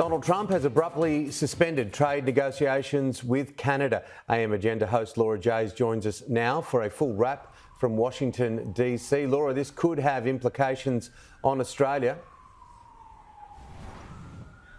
Donald Trump has abruptly suspended trade negotiations with Canada. AM Agenda host Laura Jays joins us now for a full wrap from Washington, D.C. Laura, this could have implications on Australia.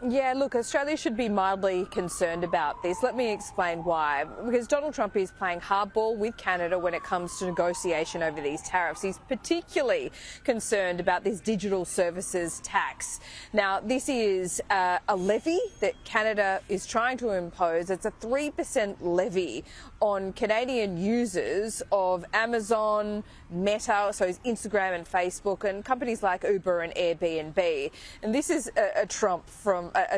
Yeah, look, Australia should be mildly concerned about this. Let me explain why. Because Donald Trump is playing hardball with Canada when it comes to negotiation over these tariffs. He's particularly concerned about this digital services tax. Now, this is a levy that Canada is trying to impose. It's a 3% levy on Canadian users of Amazon, Meta, so it's Instagram and Facebook, and companies like Uber and Airbnb. And this is a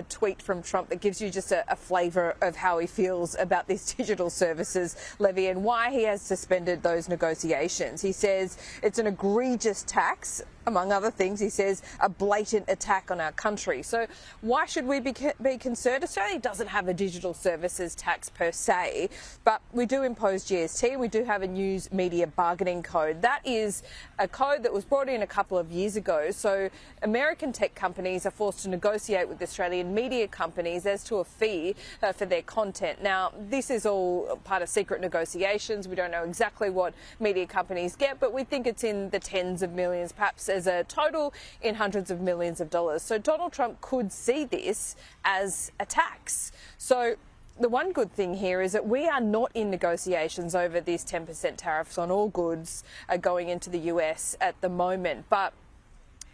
tweet from Trump that gives you just a flavour of how he feels about this digital services levy and why he has suspended those negotiations. He says it's an egregious tax. Among other things, he says a blatant attack on our country. So why should we be concerned? Australia doesn't have a digital services tax per se, but we do impose GST and we do have a news media bargaining code. That is a code that was brought in a couple of years ago. So American tech companies are forced to negotiate with Australian media companies as to a fee for their content. Now, this is all part of secret negotiations. We don't know exactly what media companies get, but we think it's in the tens of millions, perhaps as a total in hundreds of millions of dollars. So Donald Trump could see this as a tax. So the one good thing here is that we are not in negotiations over these 10% tariffs on all goods going into the US at the moment. But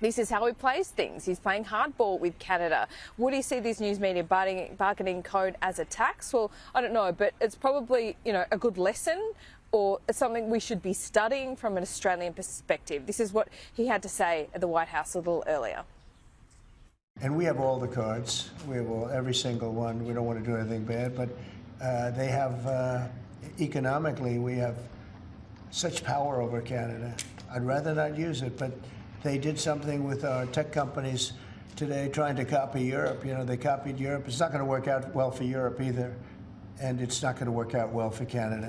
this is how he plays things. He's playing hardball with Canada. Would he see this news media bargaining code as a tax? Well, I don't know, but it's probably, a good lesson or something we should be studying from an Australian perspective. This is what he had to say at the White House a little earlier. And we have all the cards. We have every single one. We don't want to do anything bad, but they have, economically, we have such power over Canada. I'd rather not use it, but they did something with our tech companies today trying to copy Europe. They copied Europe. It's not going to work out well for Europe either, and it's not going to work out well for Canada.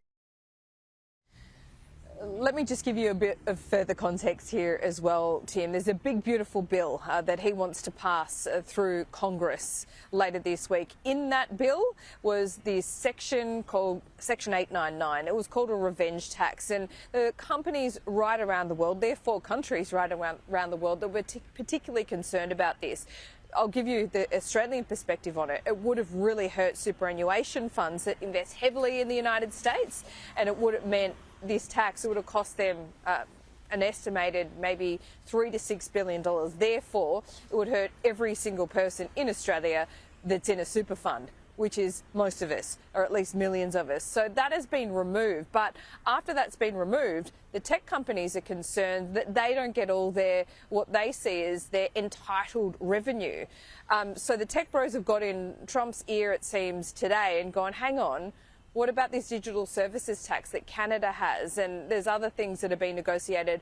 Let me just give you a bit of further context here as well, Tim. There's a big, beautiful bill that he wants to pass through Congress later this week. In that bill was this section called Section 899. It was called a revenge tax. And the companies right around the world, there are 4 countries right around the world that were particularly concerned about this. I'll give you the Australian perspective on it. It would have really hurt superannuation funds that invest heavily in the United States, and it would have meant this tax, it would have cost them an estimated maybe $3 to $6 billion. Therefore, it would hurt every single person in Australia that's in a super fund, which is most of us, or at least millions of us. So that has been removed. But after that's been removed, the tech companies are concerned that they don't get all what they see as their entitled revenue. So the tech bros have got in Trump's ear, it seems, today and gone, hang on, what about this digital services tax that Canada has? And there's other things that are being negotiated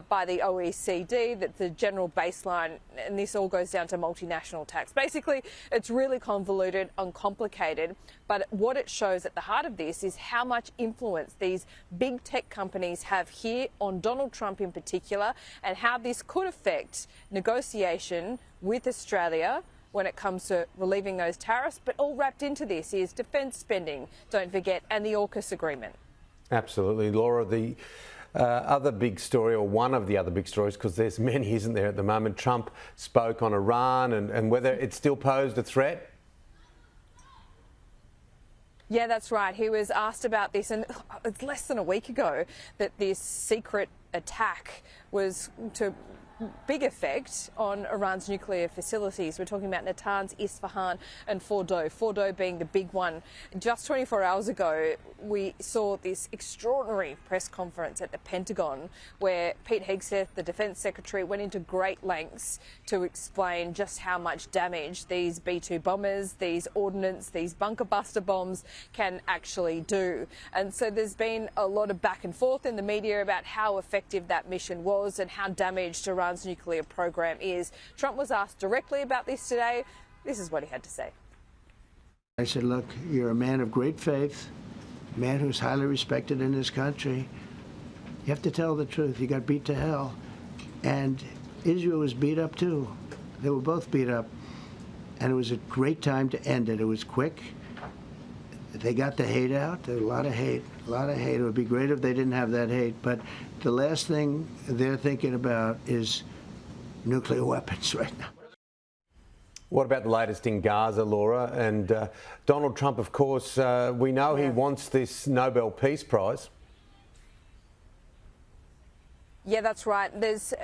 by the OECD, that's the general baseline, and this all goes down to multinational tax. Basically, it's really convoluted, uncomplicated, but what it shows at the heart of this is how much influence these big tech companies have here on Donald Trump in particular, and how this could affect negotiation with Australia when it comes to relieving those tariffs. But all wrapped into this is defence spending, don't forget, and the AUKUS agreement. Absolutely. Laura, the other big story, or one of the other big stories, because there's many, isn't there, at the moment, Trump spoke on Iran and whether it still posed a threat. Yeah, that's right. He was asked about this, and it's less than a week ago that this secret attack was to big effect on Iran's nuclear facilities. We're talking about Natanz, Isfahan and Fordow. Fordow being the big one. Just 24 hours ago, we saw this extraordinary press conference at the Pentagon where Pete Hegseth, the Defence Secretary, went into great lengths to explain just how much damage these B-2 bombers, these ordnance, these bunker buster bombs can actually do. And so there's been a lot of back and forth in the media about how effective that mission was and how damaged Iran's nuclear program is. Trump was asked directly about this today. This is what he had to say. I said, look, you're a man of great faith, a man who's highly respected in this country. You have to tell the truth. You got beat to hell. And Israel was beat up too. They were both beat up. and it was a great time to end it. It was quick. They got the hate out. There was a lot of hate, It would be great if they didn't have that hate, but the last thing they're thinking about is nuclear weapons right now. What about the latest in Gaza, Laura? And Donald Trump, of course, we know he wants this Nobel Peace Prize. Yeah, that's right.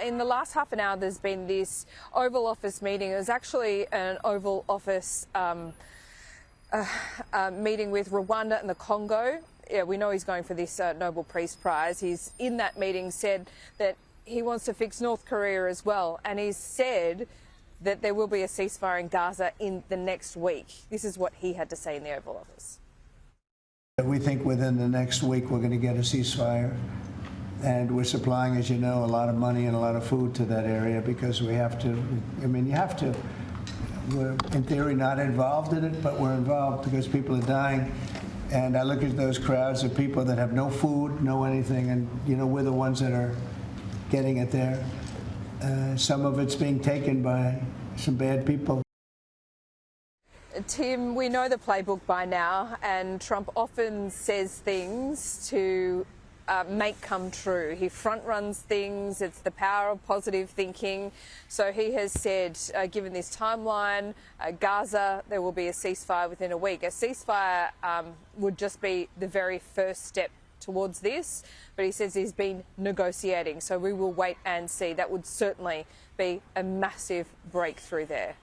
In the last half an hour, there's been this Oval Office meeting. It was actually an Oval Office meeting with Rwanda and the Congo. Yeah, we know he's going for this Nobel Peace Prize. He's in that meeting said that he wants to fix North Korea as well, and he's said that there will be a ceasefire in Gaza in the next week. This is what he had to say in the Oval Office. We think within the next week we're going to get a ceasefire, and we're supplying, as you know, a lot of money and a lot of food to that area because we have to. I mean, you have to. We're, in theory, not involved in it, but we're involved because people are dying. And I look at those crowds of people that have no food, no anything, and, you know, we're the ones that are getting it there. Some of it's being taken by some bad people. Tim, we know the playbook by now, and Trump often says things to make come true. He front runs things. It's the power of positive thinking. So he has said, given this timeline, Gaza, there will be a ceasefire within a week. A ceasefire would just be the very first step towards this, but he says he's been negotiating. So we will wait and see. That would certainly be a massive breakthrough there.